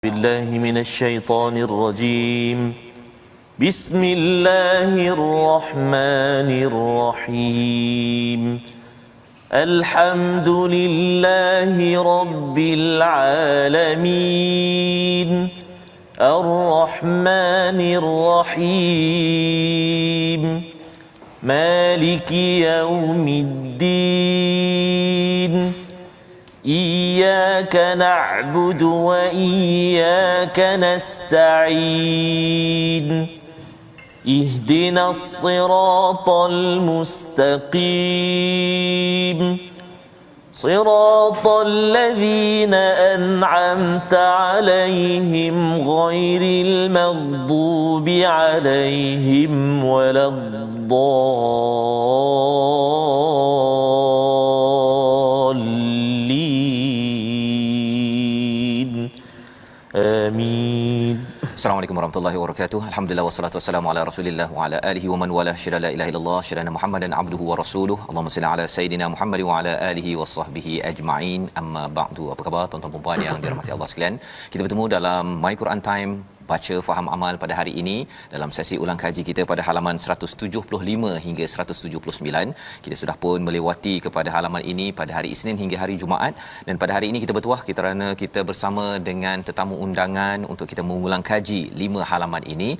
بالله من الشيطان الرجيم بسم الله الرحمن الرحيم الحمد لله رب العالمين الرحمن الرحيم مالك يوم الدين إياك نعبد وإياك نستعين اهدنا الصراط المستقيم صراط الذين أنعمت عليهم غير المغضوب عليهم ولا الضالين آمين. Assalamualaikum warahmatullahi wabarakatuh. Alhamdulillah wassalatu wassalamu ala Rasulillah wa ala alihi wa man wala syada la ilaha illallah syada Muhammadan abduhu wa rasuluh. Allahumma salli ala sayidina Muhammad wa ala alihi wasahbihi ajma'in. Amma ba'du. Apa khabar tuan-tuan dan puan yang dirahmati Allah sekalian? Kita bertemu dalam My Quran Time baca faham amal pada hari ini dalam sesi ulang kaji kita pada halaman 175 hingga 179. Kita sudah pun melewati kepada halaman ini pada hari Isnin hingga hari Jumaat, dan pada hari ini kita bertuah kerana kita bersama dengan tetamu undangan untuk kita mengulang kaji 5 halaman ini.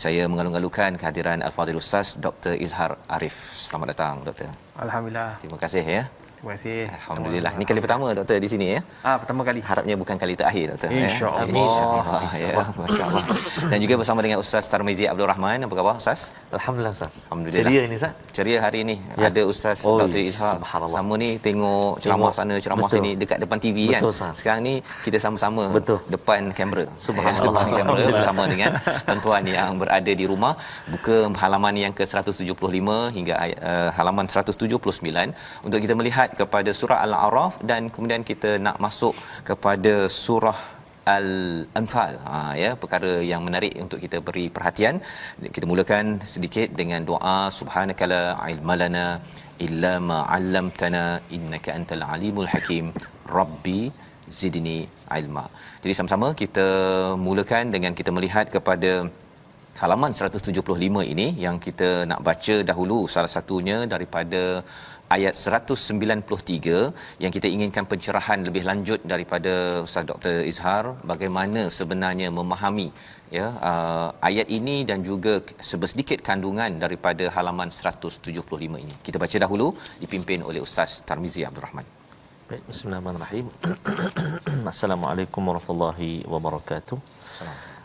Saya mengalung-alungkan kehadiran Al-Fadhil Ustaz Dr. Izhar Arif. Selamat datang Doktor. Alhamdulillah. Terima kasih ya. Terima kasih. Alhamdulillah. Ini kali pertama Doktor di sini ya. Pertama kali. Harapnya bukan kali terakhir Doktor. InsyaAllah. InsyaAllah. Ya, masya-Allah. Dan juga bersama dengan Ustaz Tarmizi Abdul Rahman. Apa khabar Ustaz? Alhamdulillah Ustaz. Alhamdulillah. Ceria ini Ustaz. Ceria hari ini. Ya. Ada Ustaz Dr. Izhar. Sama ni tengok ceramah sana, ceramah betul. sini dekat depan TV kan. Betul, Ustaz. Sekarang ni kita sama-sama Betul. depan kamera. Subhanallah. Depan kamera bersama dengan tuan-tuan yang berada di rumah. Buka halaman yang ke-175 hingga halaman 179 untuk kita melihat kepada surah Al-A'raf, dan kemudian kita nak masuk kepada surah Al-Anfal. Ya, perkara yang menarik untuk kita beri perhatian. Kita mulakan sedikit dengan doa subhanakala ilmalana illa ma 'allamtana innaka antal alimul hakim rabbi zidni ilma. Jadi sama-sama kita mulakan dengan kita melihat kepada halaman 175 ini yang kita nak baca dahulu salah satunya daripada ayat 193 yang kita inginkan pencerahan lebih lanjut daripada Ustaz Dr. Izhar bagaimana sebenarnya memahami ya ayat ini dan juga sedikit kandungan daripada halaman 175 ini. Kita baca dahulu dipimpin oleh Ustaz Tarmizi Abdul Rahman. Baik, bismillahirrahmanirrahim. Assalamualaikum warahmatullahi wabarakatuh.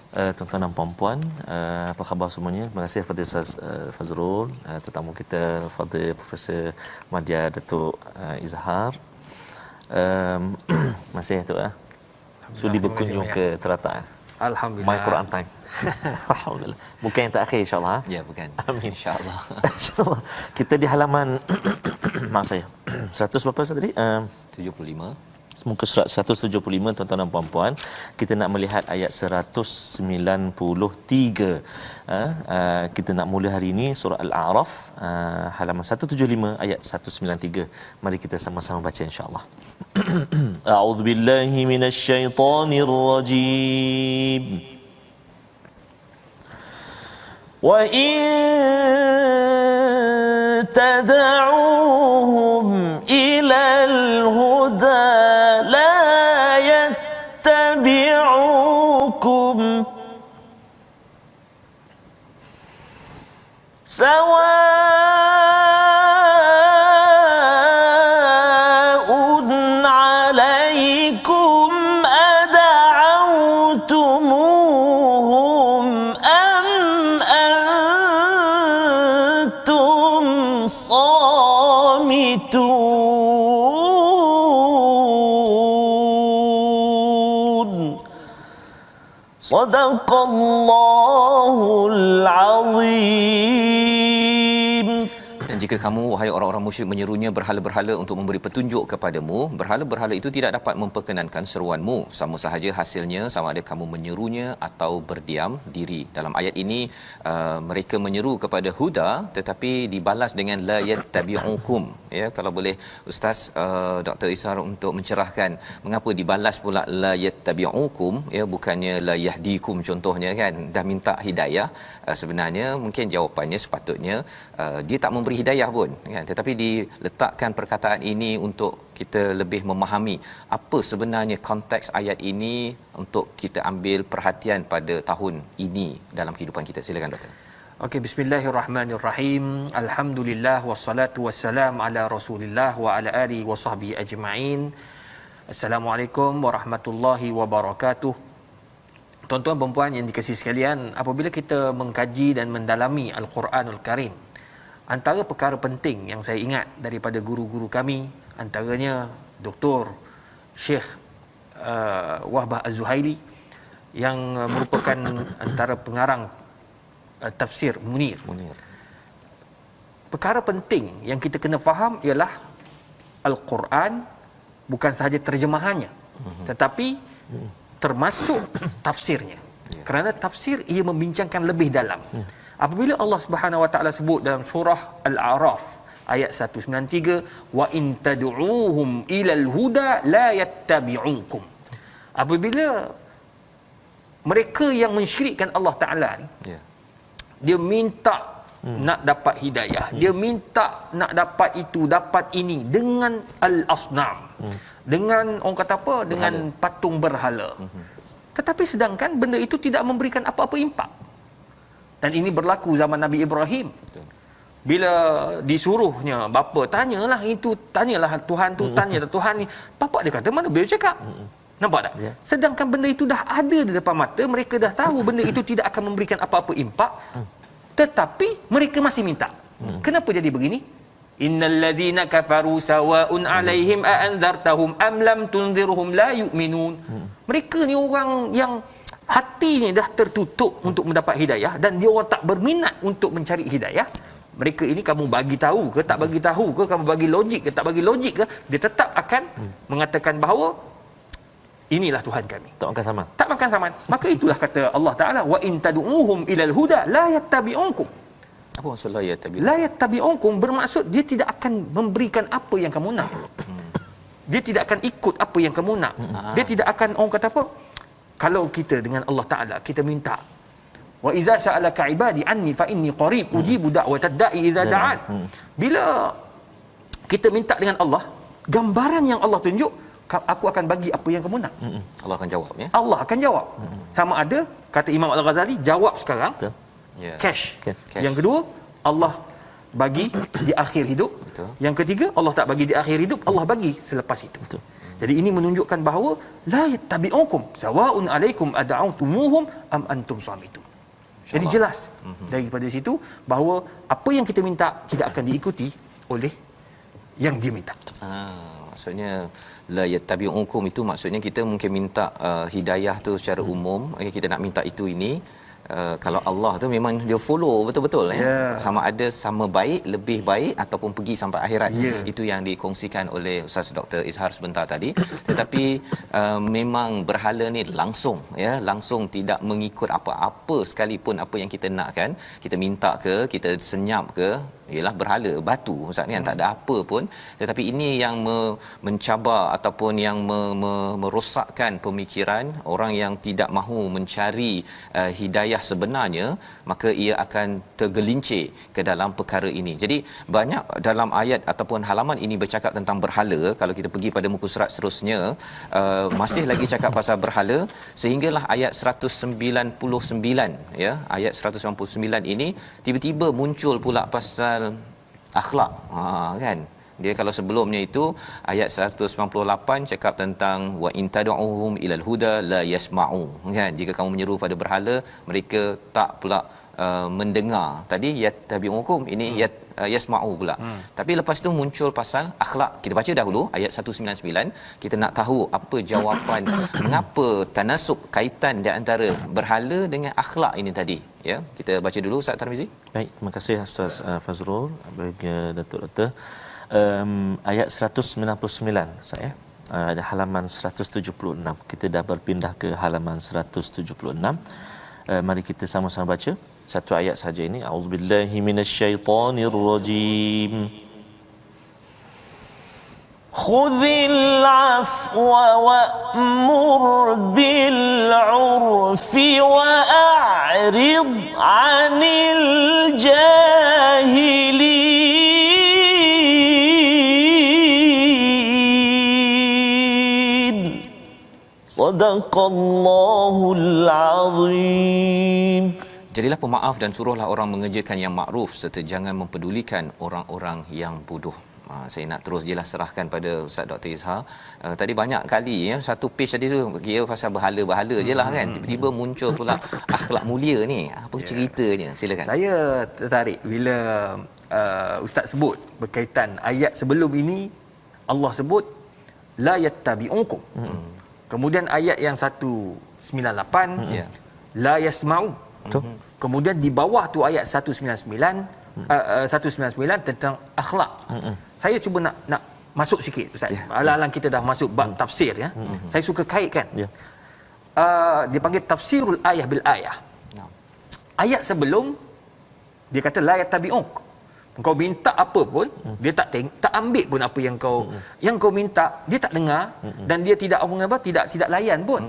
Tuan-tuan dan puan-puan, apa khabar semuanya? Terima kasih kepada Ustaz Fazrul, tetamu kita Fadil Profesor Madya Datuk Izhar. Masih tu sudi berkunjung ke Teratak. Alhamdulillah. My Quran Time. Alhamdulillah. Bukan yang terakhir insya-Allah. Ya, bukan. Amin. Insya-Allah. Insya-Allah. Kita di halaman maaf saya. 100 berapa tadi? 75. Muka surat 175 tuan-tuan dan puan-puan, kita nak melihat ayat 193. Kita nak mula hari ini surah Al-A'raf halaman 175 ayat 193. Mari kita sama-sama baca insya-Allah. A'udzu billahi minasy syaithanir rajim. Wa in tad'uuhum ila al-huda سواء عليكم أدعوتموهم أم أنتم صامتون صدق الله العظيم. jika kamu wahai orang-orang musyrik menyerunya berhala-berhala untuk memberi petunjuk kepadamu, berhala-berhala itu tidak dapat memperkenankan seruanmu, sama sahaja hasilnya sama ada kamu menyerunya atau berdiam diri. Dalam ayat ini mereka menyeru kepada huda tetapi dibalas dengan la yattabi'ukum. Ya, kalau boleh Ustaz Dr. Ishar untuk mencerahkan mengapa dibalas pula la yattabi'ukum, ya, bukannya la yahdikum contohnya kan, dah minta hidayah. Sebenarnya mungkin jawapannya sepatutnya dia tak memberi hidayah pun kan, tetapi diletakkan perkataan ini untuk kita lebih memahami apa sebenarnya konteks ayat ini untuk kita ambil perhatian pada tahun ini dalam kehidupan kita. Silakan doktor. Okey, bismillahirrahmanirrahim. Alhamdulillah wassalatu wassalam ala Rasulillah wa ala alihi wa sahbihi ajma'in. Assalamualaikum warahmatullahi wabarakatuh. Tuan-tuan dan puan yang dikasihi sekalian, apabila kita mengkaji dan mendalami Al-Quranul Karim, antara perkara penting yang saya ingat daripada guru-guru kami, antaranya Dr. Syekh Wahbah Az-Zuhaili yang merupakan antara pengarang tafsir Munir. Perkara penting yang kita kena faham ialah Al-Quran bukan sahaja terjemahannya, tetapi termasuk tafsirnya. Kerana tafsir ia membincangkan lebih dalam. Apabila Allah Subhanahu Wa Taala sebut dalam surah Al-A'raf ayat 193, wa in tad'uuhum ilal huda la yattabi'ukum. Apabila mereka yang mensyirikkan Allah Taala ni, dia minta nak dapat hidayah, dia minta nak dapat itu, dapat ini dengan al-asnam, dengan orang kata apa, dengan patung berhala. Tetapi sedangkan benda itu tidak memberikan apa-apa impak. Dan ini berlaku zaman Nabi Ibrahim. Bila disuruhnya bapa tanyalah itu, tanyalah Tuhan tu, tanyalah Tuhan ni, bapa dia kata mana boleh cakap. Nampak tak? Sedangkan benda itu dah ada di depan mata, mereka dah tahu benda itu tidak akan memberikan apa-apa impak, tetapi mereka masih minta. Kenapa jadi begini? Innal ladzina kafaru sawa'un 'alaihim a anzartahum am lam tunzirhum la yu'minun. Mereka ni orang yang hatinya dah tertutup untuk mendapat hidayah dan dia orang tak berminat untuk mencari hidayah. Mereka ini kamu bagi tahu ke tak bagi tahu ke, kamu bagi logik ke tak bagi logik ke, dia tetap akan mengatakan bahawa inilah Tuhan kami. Tak makan saman. Tak makan saman. Maka itulah kata Allah Taala, wa in tad'uuhum ilal huda la yattabi'ukum. Apa maksud la yattabi'ukum? La yattabi'ukum bermaksud dia tidak akan memberikan apa yang kamu nak. Dia tidak akan ikut apa yang kamu nak. Dia tidak akan, orang kata apa, kalau kita dengan Allah Taala kita minta, wa iza sa'alaka ibadi anni fa inni qarib ujibu da'watad da'i idza da'an. Bila kita minta dengan Allah, gambaran yang Allah tunjuk, aku akan bagi apa yang kamu nak. Allah akan jawab, ya. Allah akan jawab. Sama ada kata Imam Al-Ghazali, jawab sekarang, cash. Yang kedua, Allah bagi di akhir hidup. Yang ketiga, Allah tak bagi di akhir hidup, Allah bagi selepas itu. Jadi ini menunjukkan bahawa la yattabi'ukum sawa'un 'alaikum ad'autumuhum am antum samitun. Jadi jelas daripada situ bahawa apa yang kita minta tidak akan diikuti oleh yang dia minta. Maksudnya la yattabi'ukum itu maksudnya kita mungkin minta hidayah tu secara umum, kita nak minta itu ini. Kalau Allah tu memang dia follow betul-betul, ya. Sama ada sama baik, lebih baik ataupun pergi sampai akhirat. Itu yang dikongsikan oleh Ustaz Dr. Izhar sebentar tadi. Tetapi memang berhala ni langsung, ya, langsung tidak mengikut apa-apa sekalipun apa yang kita nak kan. Kita minta ke, kita senyap ke, ialah berhala, batu Ustaz ni kan, tak ada apa pun. Tetapi ini yang mencabar ataupun yang merosakkan pemikiran orang yang tidak mahu mencari hidayah sebenarnya, maka ia akan tergelincir ke dalam perkara ini. Jadi banyak dalam ayat ataupun halaman ini bercakap tentang berhala. Kalau kita pergi pada muka surat seterusnya, masih lagi cakap pasal berhala sehinggalah ayat 199, ya. Ayat 199 ini tiba-tiba muncul pula pasal akhlak, kan. Dia kalau sebelumnya itu ayat 198 cakap tentang wa in tad'uhum ilal huda la yasma'u, kan. Jika kamu menyeru pada berhala, mereka tak pula mendengar. Tadi yattabi'ukum, ini yasma'u pula. Tapi lepas tu muncul pasal akhlak. Kita baca dahulu ayat 199, kita nak tahu apa jawapan mengapa tanasub, kaitan di antara berhala dengan akhlak ini tadi, ya. Kita baca dulu Ustaz Tarmizi. Baik, terima kasih Ustaz Fazrul bagi Datuk. Ayat 199 saya. Ada halaman 176. Kita dah berpindah ke halaman 176. Mari kita sama-sama baca satu ayat saja ini. Auzubillahi minasyaitonirrajim. Khudhil afwa wa'mur bil 'urfi wa'rid 'anil jahilin. Sadaqallahul azim. Jadilah pemaaf dan suruhlah orang mengerjakan yang makruf serta jangan mempedulikan orang-orang yang bodoh. Saya nak terus jelas serahkan pada Ustaz Dr. Izhar. Tadi banyak kali ya, satu page tadi tu kira pasal berhala-berhala je lah kan. Tiba-tiba muncul pula akhlak mulia ni. Apa ceritanya? Silakan. Saya tertarik bila Ustaz sebut berkaitan ayat sebelum ini, Allah sebut la yattabi'unkum. Kemudian ayat yang 198 la yasma'u. Kemudian di bawah tu ayat 199 tentang akhlak. Saya cuba nak masuk sikit Ustaz. Alang-alang kita dah masuk bab tafsir ya. Saya suka kaitkan. Dia panggil tafsirul ayah bil ayah. Ayat sebelum dia kata la yattabi'unk. Kau minta apa pun, dia tak ambil pun apa yang kau minta, dia tak dengar dan dia tidak layan pun.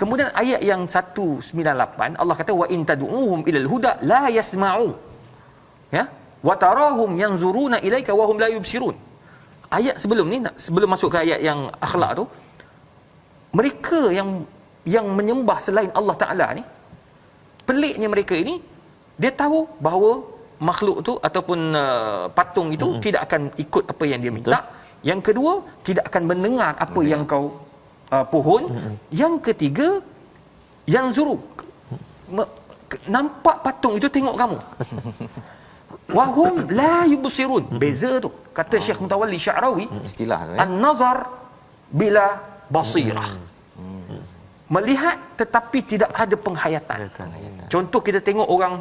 Kemudian ayat yang 198 Allah kata wa in tad'uhum ilal huda la yasma'u. Ya? Wa tarahum yanzuruna ilaika wa hum la yubsirun. Ayat sebelum ni, sebelum masuk ke ayat yang akhlak tu, mereka yang menyembah selain Allah Taala ni, peliknya mereka ini, dia tahu bahawa makhluk tu ataupun patung itu tidak akan ikut apa yang dia minta. Yang kedua, tidak akan mendengar apa yang kau pohon. Yang ketiga, yang zuru, nampak patung itu tengok kamu. Wahum la yubsirun. Beza tu kata Syekh Mutawalli Sya'rawi, Istilah an-nazar bila basirah. Melihat tetapi tidak ada penghayatan. Contoh kita tengok orang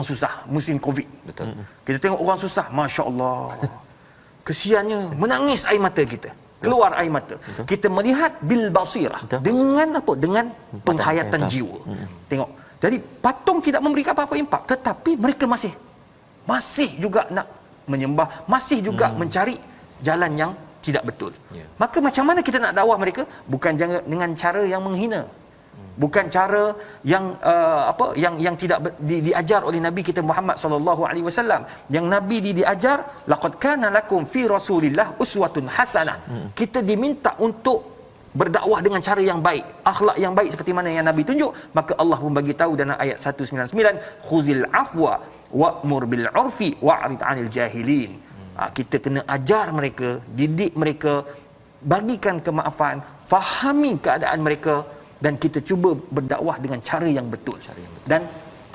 susah musim Covid. Betul. Kita tengok orang susah, masya-Allah. Kesiannya, menangis air mata kita. Keluar air mata. Kita melihat bil basirah. Dengan apa? Dengan penghayatan jiwa. Tengok. Jadi patung tidak memberikan apa-apa impak, tetapi mereka masih juga nak menyembah, masih juga mencari jalan yang tidak betul. Maka macam mana kita nak dakwah mereka? Bukan dengan cara yang menghina. Bukan cara yang yang tidak diajar oleh Nabi kita Muhammad sallallahu alaihi wasallam. Yang Nabi diajar, laqad kana lakum fi Rasulillah uswatun hasanah. Kita diminta untuk berdakwah dengan cara yang baik, akhlak yang baik seperti mana yang Nabi tunjuk. Maka Allah pun bagi tahu dalam ayat 199, khuzil afwa wa'mur bil 'urfi wa'rid 'anil jahilin. Kita kena ajar mereka, didik mereka, bagikan kemaafan, fahami keadaan mereka dan kita cuba berdakwah dengan cara yang betul. Dan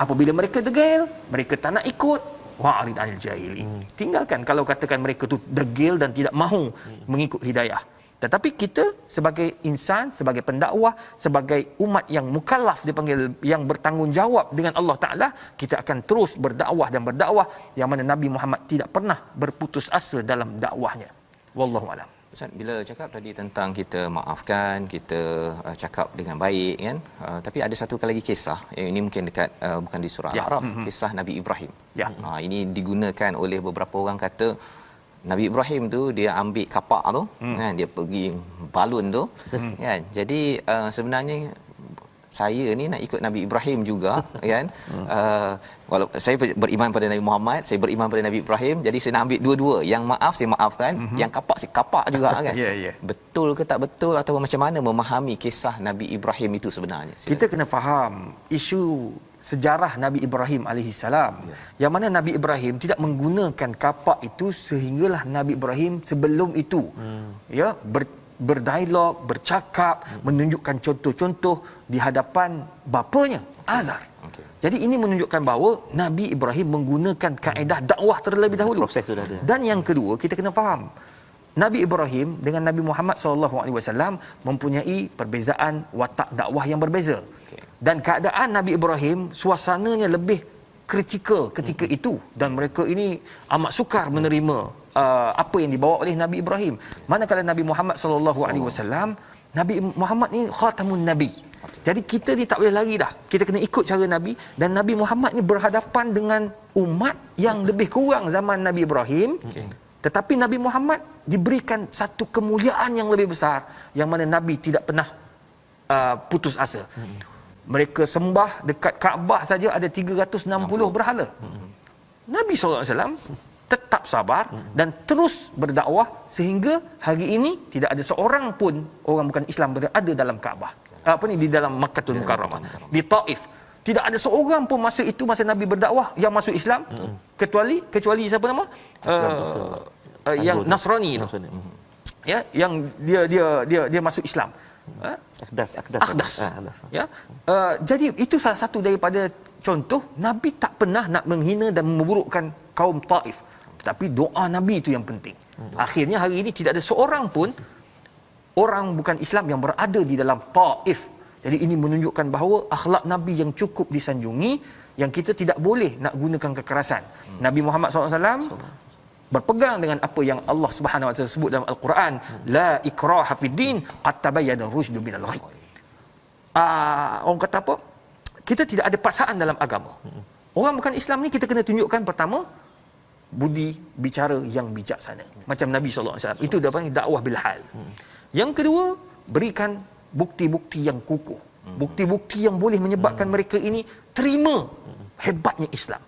apabila mereka degil, mereka tak nak ikut, wa'rid 'anil jahilin. Tinggalkan kalau katakan mereka tu degil dan tidak mahu mengikut hidayah. Tetapi kita sebagai insan, sebagai pendakwah, sebagai umat yang mukallaf dipanggil, yang bertanggungjawab dengan Allah Ta'ala, kita akan terus berdakwah dan berdakwah yang mana Nabi Muhammad tidak pernah berputus asa dalam dakwahnya. Wallahu a'lam. Ustaz, bila cakap tadi tentang kita maafkan, kita cakap dengan baik kan, tapi ada satu lagi kisah yang ini mungkin dekat bukan di surah Al-A'raf, kisah Nabi Ibrahim. Ini digunakan oleh beberapa orang kata Nabi Ibrahim tu dia ambil kapak tu kan, dia pergi balun tu kan. Jadi sebenarnya saya ni nak ikut Nabi Ibrahim juga kan. Walaupun saya beriman pada Nabi Muhammad, saya beriman pada Nabi Ibrahim, jadi saya nak ambil dua-dua. Yang maaf saya maafkan, yang kapak saya kapak juga kan. Betul ke tak betul atau macam mana memahami kisah Nabi Ibrahim itu sebenarnya? Silakan. Kita kena faham isu sejarah Nabi Ibrahim alaihissalam. Yang mana Nabi Ibrahim tidak menggunakan kapak itu sehinggalah Nabi Ibrahim sebelum itu berdialog, bercakap, menunjukkan contoh-contoh di hadapan bapanya Azar. Jadi ini menunjukkan bahawa Nabi Ibrahim menggunakan kaedah dakwah terlebih dahulu. Proses sudah ada. Dan yang kedua, kita kena faham, Nabi Ibrahim dengan Nabi Muhammad SAW mempunyai perbezaan watak dakwah yang berbeza. Dan keadaan Nabi Ibrahim suasananya lebih kritikal ketika itu, dan mereka ini amat sukar menerima apa yang dibawa oleh Nabi Ibrahim. Manakala Nabi Muhammad SAW, Nabi Muhammad ni khatamun nabi. Jadi kita ni tak boleh lari dah. Kita kena ikut cara Nabi, dan Nabi Muhammad ni berhadapan dengan umat yang lebih kurang zaman Nabi Ibrahim. Tetapi Nabi Muhammad diberikan satu kemuliaan yang lebih besar, yang mana Nabi tidak pernah putus asa. Mereka sembah dekat Kaabah saja ada 360 berhala. Nabi SAW tetap sabar dan terus berdakwah sehingga hari ini tidak ada seorang pun orang bukan Islam berada dalam Kaabah. Di dalam Makkahul Mukarramah, di Taif. Tidak ada seorang pun masa itu, masa Nabi berdakwah, yang masuk Islam kecuali siapa nama? Yang Nasrani itu. Ya, yang dia masuk Islam. Akhdas. Ya. Jadi itu salah satu daripada contoh Nabi tak pernah nak menghina dan memburukkan kaum Taif. Tetapi doa Nabi itu yang penting. Akhirnya hari ini tidak ada seorang pun orang bukan Islam yang berada di dalam Taif. Jadi ini menunjukkan bahawa akhlak Nabi yang cukup disanjungi, yang kita tidak boleh nak gunakan kekerasan. Nabi Muhammad SAW berpegang dengan apa yang Allah Subhanahu Wa Taala sebut dalam Al-Quran, la ikraha fid din, qad tabayyana ar-rusydu minal ghayy. Orang kata apa? Kita tidak ada paksaan dalam agama. Orang bukan Islam ni kita kena tunjukkan pertama budi bicara yang bijaksana. Macam Nabi SAW. Itu dia panggil dakwah bil hal. Yang kedua, berikan bukti-bukti yang kukuh. Bukti-bukti yang boleh menyebabkan mereka ini terima hebatnya Islam.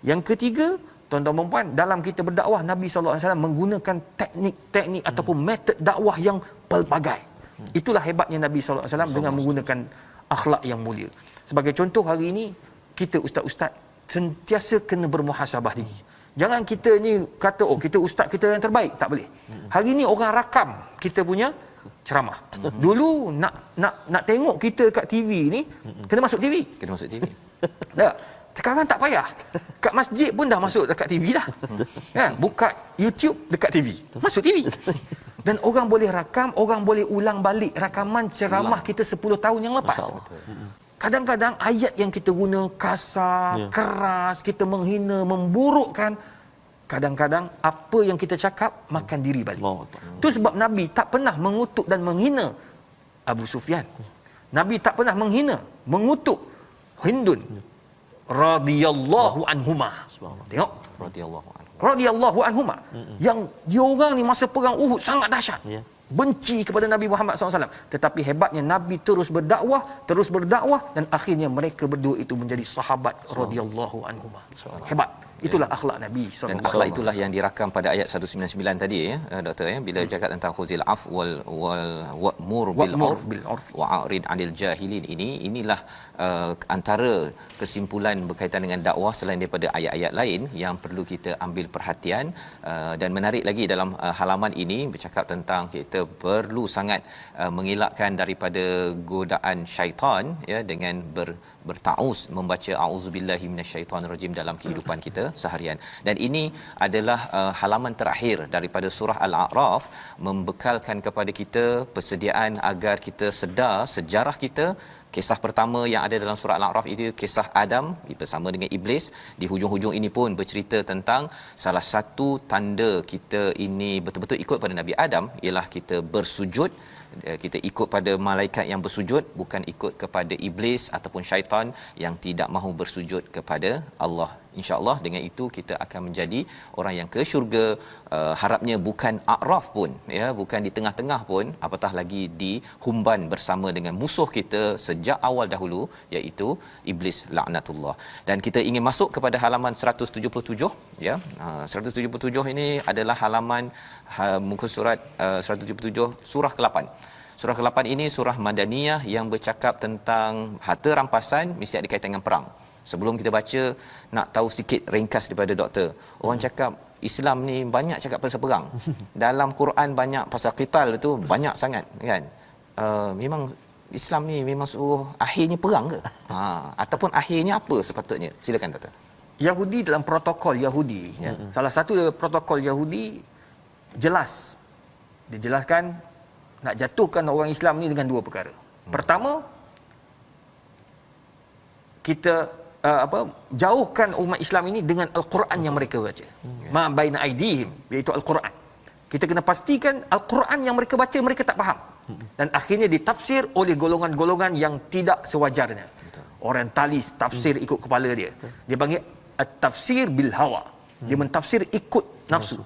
Yang ketiga, tuan-tuan dan puan, dalam kita berdakwah, Nabi SAW menggunakan teknik-teknik ataupun metod dakwah yang pelbagai. Itulah hebatnya Nabi SAW dengan menggunakan akhlak yang mulia. Sebagai contoh, hari ini kita ustaz-ustaz sentiasa kena bermuhasabah diri. Jangan kita ni kata kita ustaz kita yang terbaik, tak boleh. Hari ini orang rakam kita punya ceramah. Dulu nak tengok kita kat TV ni kena masuk TV. Tak. Sekarang tak payah. Kat masjid pun dah masuk dekat TV dah. Kan? Buka YouTube dekat TV. Masuk TV. Dan orang boleh rakam, orang boleh ulang balik rakaman ceramah kita 10 tahun yang lepas. Kadang-kadang ayat yang kita guna kasar, keras, kita menghina, memburukkan. Kadang-kadang apa yang kita cakap makan diri balik. Itu sebab Nabi tak pernah mengutuk dan menghina Abu Sufyan. Nabi tak pernah menghina, mengutuk Hindun radhiyallahu anhuma. Tengok, radhiyallahu anhuma. Yang dia orang ni masa perang Uhud sangat dahsyat. Benci kepada Nabi Muhammad SAW. Tetapi hebatnya Nabi terus berdakwah dan akhirnya mereka berdua itu menjadi sahabat radhiyallahu anhuma. Hebat. Itulah akhlak Nabi SAW. Dan akhlak itulah yang dirakam pada ayat 199 tadi ya, doktor ya, bila bercakap tentang khuzil af wal wa'mur bil urf wa'rid 'anil jahilin. Inilah antara kesimpulan berkaitan dengan dakwah selain daripada ayat-ayat lain yang perlu kita ambil perhatian. Dan menarik lagi dalam halaman ini bercakap tentang kita perlu sangat mengelakkan daripada godaan syaitan ya, dengan bertauz membaca auzubillahi minasyaitonirrajim dalam kehidupan kita seharian. Dan ini adalah halaman terakhir daripada surah Al-A'raf, membekalkan kepada kita persediaan agar kita sedar sejarah kita. Kisah pertama yang ada dalam surah Al-A'raf itu kisah Adam bersama dengan Iblis. Di hujung-hujung ini pun bercerita tentang salah satu tanda kita ini betul-betul ikut pada Nabi Adam ialah kita bersujud. Kita ikut pada malaikat yang bersujud, bukan ikut kepada iblis ataupun syaitan yang tidak mahu bersujud kepada Allah. InsyaAllah dengan itu kita akan menjadi orang yang ke syurga. Harapnya bukan a'raf pun ya, bukan di tengah-tengah pun, apatah lagi di humban bersama dengan musuh kita sejak awal dahulu, iaitu iblis laknatullah. Dan kita ingin masuk kepada halaman 177 ya. 177 ini adalah halaman muka surat 177 surah ke-8. Surah ke-8 ini surah Madaniyah yang bercakap tentang harta rampasan mesti ada kaitan dengan perang. Sebelum kita baca, nak tahu sikit ringkas daripada doktor. Orang cakap Islam ni banyak cakap pasal perang. Dalam Quran banyak pasal qital tu banyak sangat kan. Memang Islam ni memang suruh akhirnya perang ke? Ataupun akhirnya apa sepatutnya? Silakan doktor. Yahudi dalam protokol Yahudi, salah satu protokol Yahudi jelas dijelaskan nak jatuhkan orang Islam ni dengan dua perkara. Pertama, kita jauhkan umat Islam ini dengan Al-Quran yang mereka baca. Ma baina aidihim, iaitu Al-Quran. Kita kena pastikan Al-Quran yang mereka baca mereka tak faham. Dan akhirnya ditafsir oleh golongan-golongan yang tidak sewajarnya. Orientalis tafsir ikut kepala dia. Dia panggil at-tafsir bil hawa. Dia mentafsir ikut nafsu.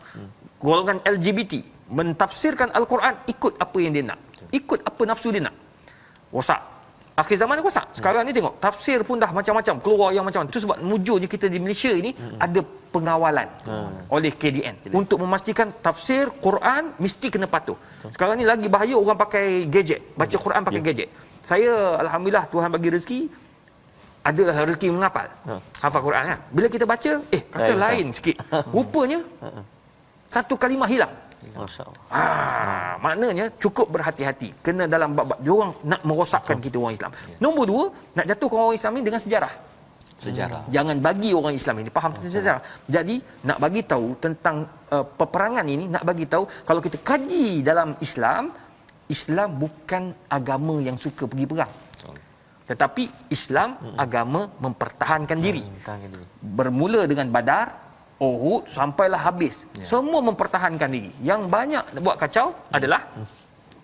Golongan LGBT mentafsirkan Al-Quran ikut apa yang dia nak. Ikut apa nafsu dia nak. WhatsApp. Akhir zaman ni WhatsApp. Sekarang ni tengok tafsir pun dah macam-macam, keluar yang macam. Itu sebab mujurnya kita di Malaysia ini ada pengawalan oleh KDN untuk memastikan tafsir Quran mesti kena patuh. Sekarang ni lagi bahaya orang pakai gadget, baca Quran pakai gadget. Saya alhamdulillah Tuhan bagi rezeki, adalah rezeki menghafal. Hafal Quran kan. Bila kita baca, kata lain sikit. Rupanya satu kalimah hilang. Masya-Allah. Maknanya cukup berhati-hati. Kena dalam bab-bab diorang nak merosakkan kita orang Islam. Nombor dua, nak jatuhkan orang Islam ni dengan sejarah. Jangan bagi orang Islam ini faham tentang sejarah. Jadi nak bagi tahu tentang peperangan ini, nak bagi tahu kalau kita kaji dalam Islam bukan agama yang suka pergi perang. Tetapi Islam agama mempertahankan diri. Bermula dengan Badar, Uhud sampailah habis. Semua mempertahankan diri. Yang banyak buat kacau adalah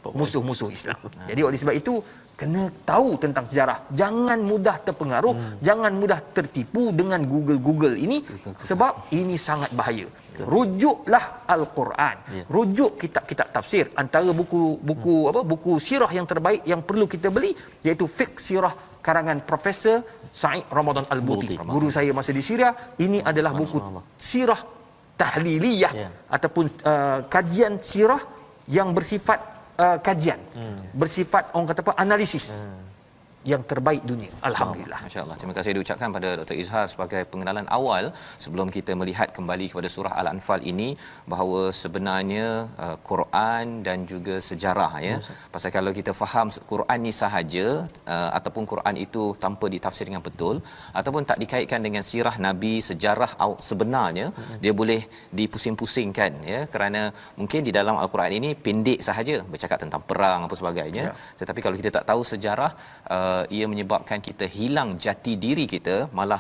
musuh-musuh Islam. Jadi oleh sebab itu kena tahu tentang sejarah. Jangan mudah terpengaruh, jangan mudah tertipu dengan Google ini sebab ini sangat bahaya. Rujuklah Al-Quran. Rujuk kitab-kitab tafsir. Antara buku sirah yang terbaik yang perlu kita beli iaitu Fiqh Sirah karangan Profesor Said Ramadan Al-Buti. Guru saya masa di Syria. Ini adalah buku sirah tahliliyah ataupun kajian sirah yang bersifat kajian, bersifat orang kata apa, analisis yang terbaik dunia. Alhamdulillah. Masya-Allah. Terima kasih diucapkan pada Dr. Izhar sebagai pengenalan awal sebelum kita melihat kembali kepada surah Al-Anfal ini, bahawa sebenarnya Quran dan juga sejarah Pasal kalau kita faham Quran ni sahaja ataupun Quran itu tanpa ditafsir dengan betul ataupun tak dikaitkan dengan sirah Nabi, sejarah sebenarnya, dia boleh dipusing-pusingkan kerana mungkin di dalam Al-Quran ini pendek sahaja bercakap tentang perang apa sebagainya. Tetapi kalau kita tak tahu sejarah, ia menyebabkan kita hilang jati diri kita, malah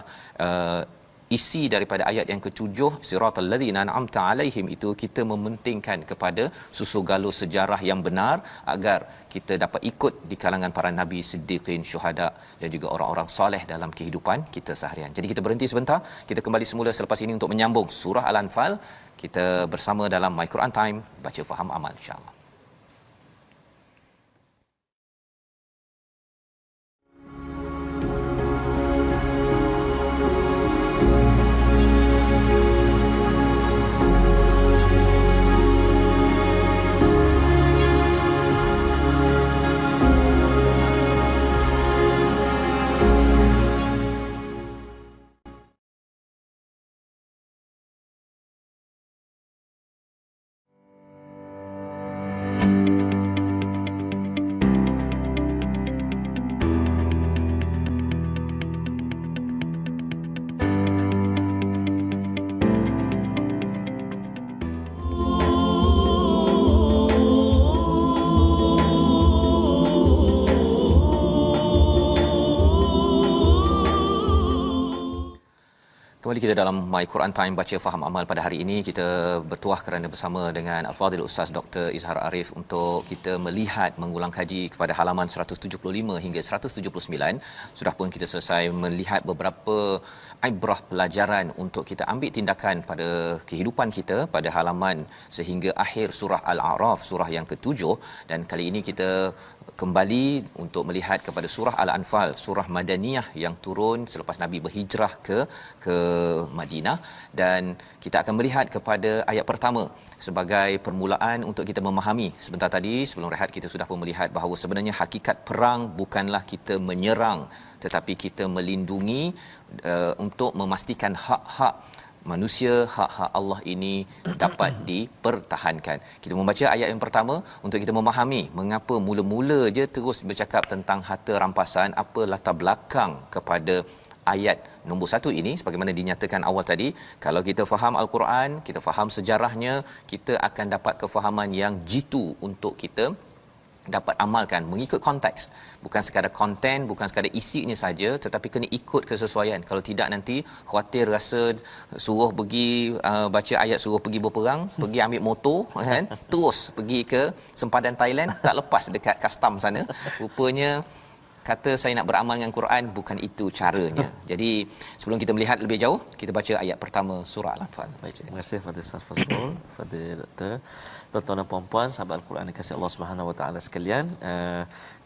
isi daripada ayat yang ke-7 siratal ladzina an'amta alaihim itu kita mementingkan kepada susu galur sejarah yang benar agar kita dapat ikut di kalangan para nabi, siddiqin, syuhada dan juga orang-orang soleh dalam kehidupan kita seharian. Jadi kita berhenti sebentar, kita kembali semula selepas ini untuk menyambung surah Al-Anfal. Kita bersama dalam My Quran Time, baca faham amal insya-Allah. Kembali kita dalam My Quran Time, baca faham amal. Pada hari ini kita bertuah kerana bersama dengan Al-Fadhil Ustaz Dr. Izhar Arif untuk kita melihat mengulang kaji kepada halaman 175 hingga 179. Sudah pun kita selesai melihat beberapa ibrah pelajaran untuk kita ambil tindakan pada kehidupan kita pada halaman sehingga akhir surah Al-A'raf, surah yang ke-7, dan kali ini kita kembali untuk melihat kepada surah Al-Anfal, surah Madaniyah yang turun selepas Nabi berhijrah ke Madinah, dan kita akan melihat kepada ayat pertama sebagai permulaan untuk kita memahami. Sebentar tadi sebelum rehat kita sudah pun melihat bahawa sebenarnya hakikat perang bukanlah kita menyerang, tetapi kita melindungi untuk memastikan hak-hak manusia, hak-hak Allah ini dapat dipertahankan. Kita membaca ayat yang pertama untuk kita memahami mengapa mula-mula je terus bercakap tentang harta rampasan, apa latar belakang kepada ayat nombor 1 ini. Sebagaimana dinyatakan awal tadi, kalau kita faham Al-Quran, kita faham sejarahnya, kita akan dapat kefahaman yang jitu untuk kita dapat amalkan mengikut konteks, bukan sekadar konten, bukan sekadar isinya saja, tetapi kena ikut kesesuaian. Kalau tidak nanti khawatir rasa suruh pergi baca ayat suruh pergi berperang, pergi ambil motor kan, terus pergi ke sempadan Thailand, tak lepas dekat custom sana, rupanya kata saya nak beramal dengan Quran, bukan itu caranya. Jadi sebelum kita melihat lebih jauh, kita baca ayat pertama surah Al-Anfal. Baik, terima kasih Fadil Ustaz Fazrul, Fadil Dr. Tuan-tuan dan puan-puan sahabat Al-Quran dikasihi Allah Subhanahu Wa Taala sekalian,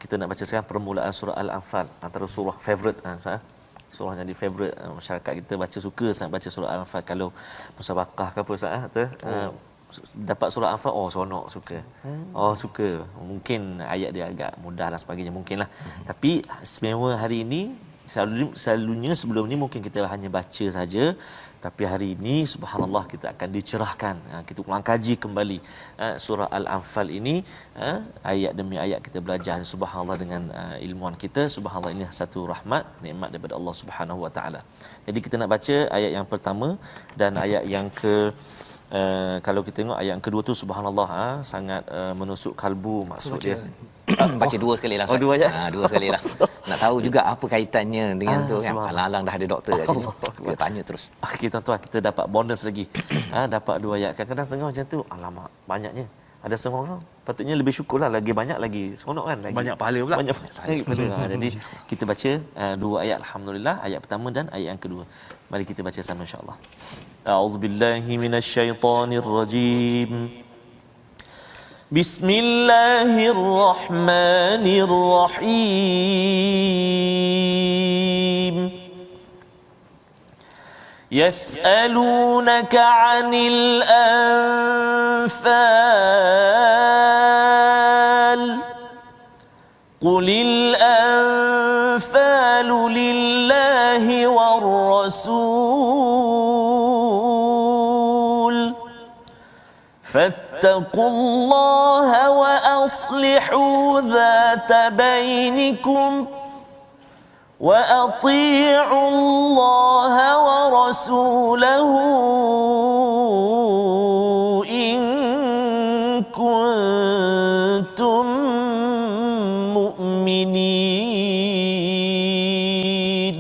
kita nak baca sekarang permulaan surah Al-Anfal, antara surah favorite surah yang di favorite masyarakat kita, baca suka sangat baca surah Al-Anfal. Kalau musabaqah ke apa dapat surah Al-Anfal, seronok, suka. Suka. Mungkin ayat dia agak mudah dan sebagainya, mungkinlah. Tapi istimewa hari ini, selalunya sebelum ni mungkin kita hanya baca saja, tapi hari ini subhanallah kita akan dicerahkan. Kita ulang kaji kembali surah Al-Anfal ini, ayat demi ayat kita belajar subhanallah dengan ilmuwan kita. Subhanallah, ini satu rahmat, nikmat daripada Allah Subhanahu Wa Taala. Jadi kita nak baca ayat yang pertama dan ayat yang kalau kita tengok ayat yang kedua tu subhanallah sangat menusuk kalbu, maksud dia. Baca dua sekali lah. Dua ayat. Dua sekali lah. Nak tahu juga apa kaitannya dengan tu kan. Alang-alang dah ada doktor kat sini. Kita tanya terus. Okey tuan-tuan, kita dapat bonus lagi. Dapat dua ayat. Kadang-kadang setengah macam tu, alamak banyaknya. Ada setengah orang patutnya lebih syukurlah, lagi banyak lagi seronok kan, lagi Banyak pahala pula. Banyak pahala. Jadi kita baca dua ayat alhamdulillah, ayat pertama dan ayat yang kedua. Mari kita baca sama insya-Allah. A'udzubillahi minasyaitonirrajim. Bismillahirrahmanirrahim. يسألونك عن الأنفال قل الأنفال لله والرسول فاتقوا الله وأصلحوا ذات بينكم وأطيعوا الله ورسوله إن كنتم مؤمنين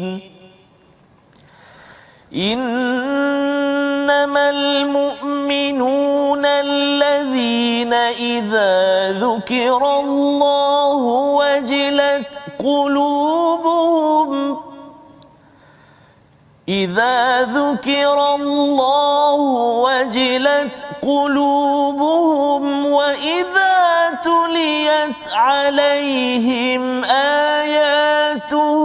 إنما المؤمنون الذين إذا ذكر الله وجلت قلوبهم إذا ذكر الله وجلت قلوبهم وإذا تليت عليهم آياته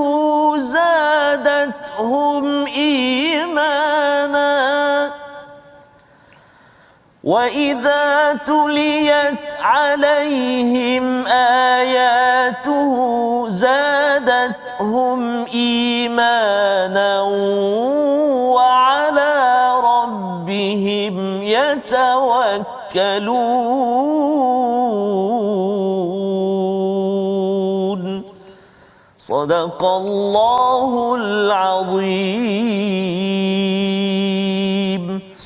زادتهم إيمانا وإذا تليت عليهم آياته زادتهم إيمانا وعلى ربهم يتوكلون صدق الله العظيم.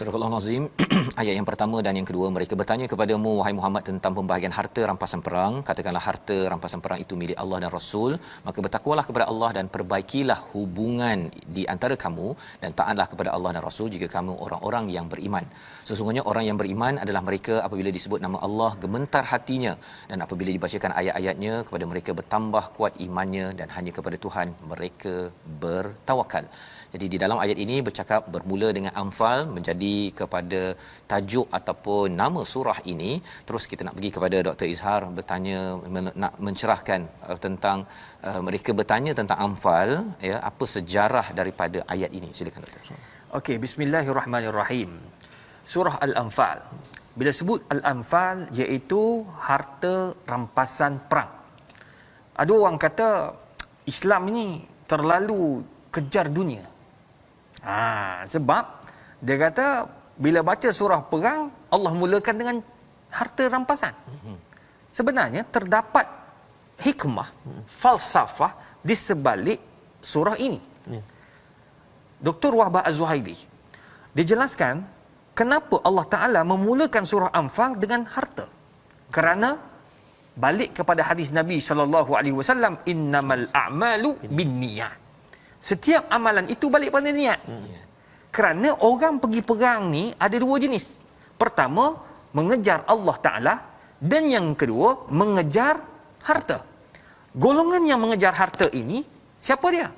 Surah Al-Azim. Ayat yang pertama dan yang kedua, mereka bertanya kepadamu wahai Muhammad tentang pembahagian harta rampasan perang. Katakanlah harta rampasan perang itu milik Allah dan Rasul, maka bertakwalah kepada Allah dan perbaikilah hubungan di antara kamu dan taatlah kepada Allah dan Rasul jika kamu orang-orang yang beriman. Sesungguhnya orang yang beriman adalah mereka apabila disebut nama Allah gemetar hatinya dan apabila dibacakan ayat-ayatnya kepada mereka bertambah kuat imannya dan hanya kepada Tuhan mereka bertawakal. Jadi di dalam ayat ini bercakap bermula dengan Anfal menjadi kepada tajuk ataupun nama surah ini. Terus kita nak pergi kepada Dr. Izhar bertanya, nak mencerahkan tentang mereka bertanya tentang Anfal, ya, apa sejarah daripada ayat ini. Silakan Dr. Okey, bismillahirrahmanirrahim. Surah Al-Anfal. Bila sebut Al-Anfal iaitu harta rampasan perang. Ada orang kata Islam ini terlalu kejar dunia. Sebab Dia kata bila baca surah perang, Allah mulakan dengan harta rampasan. Sebenarnya terdapat hikmah, falsafah di sebalik surah ini. Dr. Wahbah Az-Zuhaili dia jelaskan kenapa Allah Ta'ala memulakan surah Anfal dengan harta. Kerana balik kepada hadis Nabi SAW, innamal a'malu binniyat. Setiap amalan itu balik pada niat. Kerana orang pergi perang ni ada dua jenis. Pertama, mengejar Allah Ta'ala, dan yang kedua, mengejar harta. Golongan yang mengejar harta ini, siapa dia?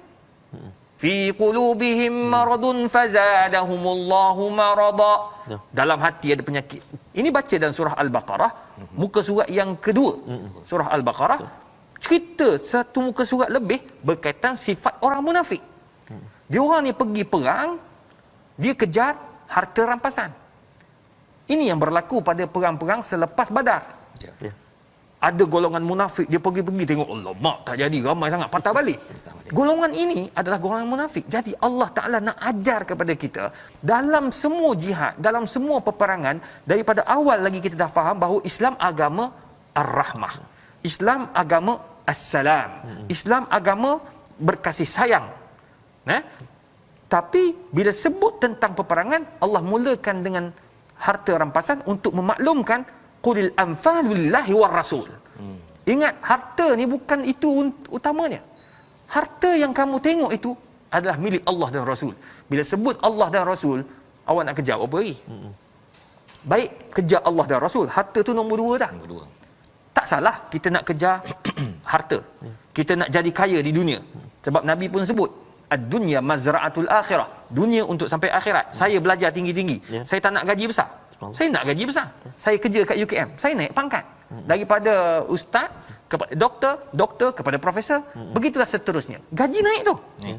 Fi qulubihim maradun fazadahumullahu marada. Dalam hati ada penyakit. Ini baca dalam surah Al-Baqarah, muka surat yang kedua. Surah Al-Baqarah cerita satu muka surat lebih berkaitan sifat orang munafik. Dia orang ni pergi perang, dia kejar harta rampasan. Ini yang berlaku pada perang-perang selepas Badar. Ada golongan munafik, dia pergi-pergi tengok, Allah mak tak jadi, ramai sangat, patah balik. Golongan ini adalah golongan munafik. Jadi Allah Ta'ala nak ajar kepada kita, dalam semua jihad, dalam semua peperangan, daripada awal lagi kita dah faham bahawa Islam agama Ar-Rahmah, Islam agama As-Salam, Islam agama berkasih sayang. Tapi bila sebut tentang peperangan, Allah mulakan dengan harta rampasan untuk memaklumkan qulil anfalu lillahi war rasul. Ingat, harta ni bukan itu utamanya. Harta yang kamu tengok itu adalah milik Allah dan Rasul. Bila sebut Allah dan Rasul, awak nak kejar apa lagi? Baik, kejar Allah dan Rasul, harta tu nombor dua dah. Tak salah kita nak kejar harta. Kita nak jadi kaya di dunia. Sebab Nabi pun sebut, ad-dunya mazra'atul akhirah. Dunia untuk sampai akhirat. Saya belajar tinggi-tinggi. Saya tak nak gaji besar. Saya nak gaji besar. Saya kerja kat UKM. Saya naik pangkat. Daripada ustaz kepada doktor kepada profesor, begitulah seterusnya. Gaji naik tu.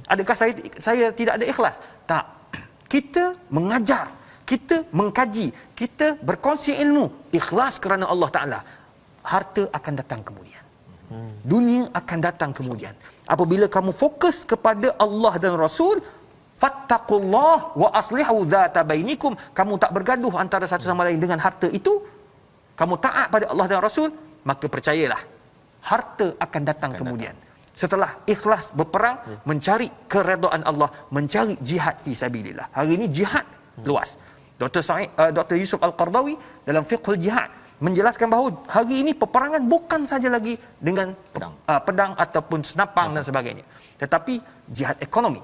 Adakah saya tidak ada ikhlas? Tak. Kita mengajar, kita mengkaji, kita berkongsi ilmu, ikhlas kerana Allah Ta'ala. Harta akan datang kemudian. Dunia akan datang kemudian. Apabila kamu fokus kepada Allah dan Rasul, fattaqullah wa aslihu dzata bainikum, kamu tak bergaduh antara satu sama lain dengan harta itu, kamu taat pada Allah dan Rasul, maka percayalah harta akan datang kemudian. Setelah ikhlas berperang, mencari keredaan Allah, mencari jihad fi sabilillah. Hari ini jihad luas. Dr. Yusuf Al-Qardawi dalam Fiqhul Jihad menjelaskan bahawa hari ini peperangan bukan saja lagi dengan pedang ataupun senapang dan sebagainya, tetapi jihad ekonomi,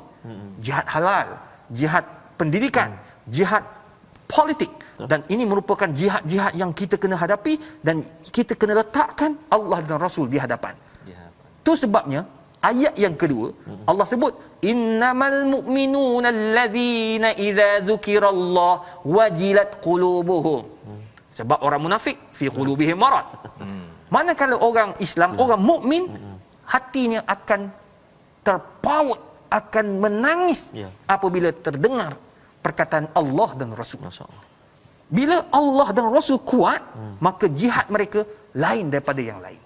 jihad halal, jihad pendidikan, jihad politik. Dan ini merupakan jihad-jihad yang kita kena hadapi, dan kita kena letakkan Allah dan Rasul di hadapan. Itu sebabnya ayat yang kedua Allah sebut innamal mu'minuna allazina idza dzukirallah wajilat qulubuhum. Sebab orang munafik fi qulubihim marad. Manakala orang Islam, orang mukmin, hatinya akan terpaut, akan menangis apabila terdengar perkataan Allah dan Rasul. Bila Allah dan Rasul kuat, maka jihad mereka lain daripada yang lain.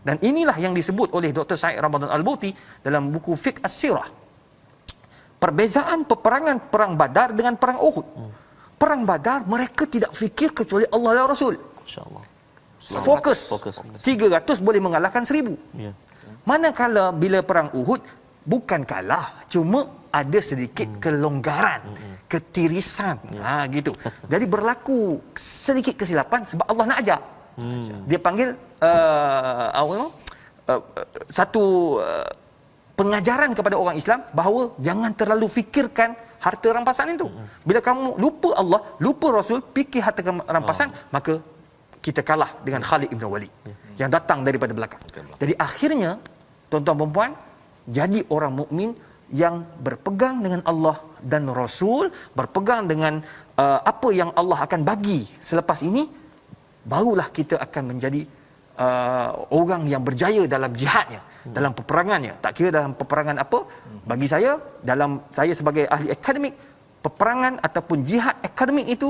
Dan inilah yang disebut oleh Dr. Said Ramadan Al-Bauti dalam buku Fiqh As-Sirah. Perbezaan peperangan perang Badar dengan perang Uhud. Perang Badar mereka tidak fikir kecuali Allah dan Rasul. InsyaAllah. Fokus. 300 boleh mengalahkan 1000. Manakala bila perang Uhud, bukan kalah, cuma ada sedikit kelonggaran, ketirisan, gitu. Jadi berlaku sedikit kesilapan sebab Allah nak ajar. Dia panggil satu pengajaran kepada orang Islam bahawa jangan terlalu fikirkan harta rampasan itu. Bila kamu lupa Allah, lupa Rasul, fikir harta rampasan, maka kita kalah dengan Khalid ibn Walid yang datang daripada belakang. Jadi akhirnya, tuan-tuan dan puan, jadi orang mukmin yang berpegang dengan Allah dan Rasul, berpegang dengan apa yang Allah akan bagi selepas ini, barulah kita akan menjadi orang yang berjaya dalam jihadnya, dalam peperangannya. Tak kira dalam peperangan apa, bagi saya, dalam saya sebagai ahli akademik, peperangan ataupun jihad akademik itu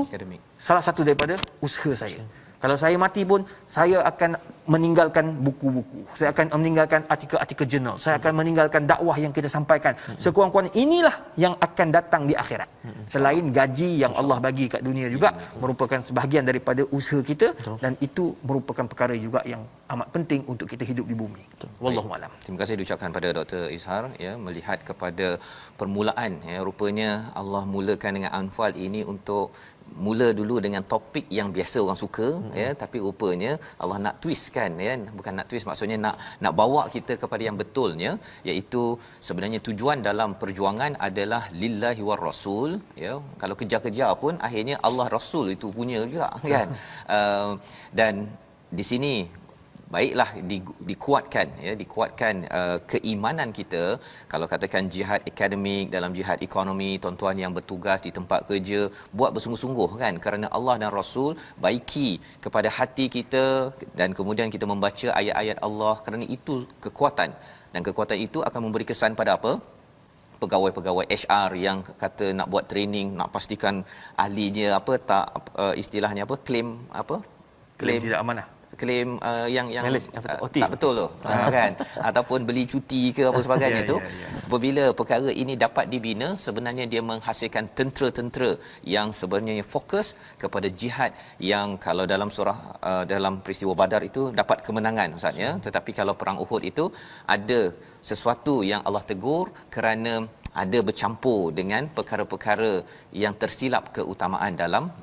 salah satu daripada usaha saya. Kalau saya mati pun, saya akan meninggalkan buku-buku. Saya akan meninggalkan artikel-artikel jurnal. Saya akan meninggalkan dakwah yang kita sampaikan. Sekurang-kurangnya inilah yang akan datang di akhirat. Selain gaji yang Allah bagi kat dunia juga merupakan sebahagian daripada usaha kita, dan itu merupakan perkara juga yang amat penting untuk kita hidup di bumi. Wallahu alam. Terima kasih diucapkan pada Dr. Izhar, ya, melihat kepada permulaan, ya, rupanya Allah mulakan dengan Anfal ini untuk mula dulu dengan topik yang biasa orang suka, ya, tapi rupanya Allah nak twistkan, ya, bukan nak twist, maksudnya nak bawa kita kepada yang betulnya, iaitu sebenarnya tujuan dalam perjuangan adalah lillahi war rasul, ya. Kalau kejar-kejar pun akhirnya Allah Rasul itu punya juga, kan. Dan di sini baiklah dikuatkan, ya, dikuatkan keimanan kita. Kalau katakan jihad akademik, dalam jihad ekonomi, tuan-tuan yang bertugas di tempat kerja buat bersungguh-sungguh, kan, kerana Allah dan Rasul, baiki kepada hati kita, dan kemudian kita membaca ayat-ayat Allah, kerana itu kekuatan, dan kekuatan itu akan memberi kesan pada apa? Pegawai-pegawai HR yang kata nak buat training, nak pastikan ahlinya apa tak, istilahnya apa, klaim Tidak amanah. Klaim yang Mileage, OT. tak betul tu, kan, ataupun beli cuti ke apa sebagainya tu. Apabila perkara ini dapat dibina, sebenarnya dia menghasilkan tentera-tentera yang sebenarnya fokus kepada jihad, yang kalau dalam surah dalam peristiwa Badar itu dapat kemenangan, ustaz, ya. Tetapi kalau perang Uhud itu ada sesuatu yang Allah tegur kerana ada bercampur dengan perkara-perkara yang tersilap keutamaan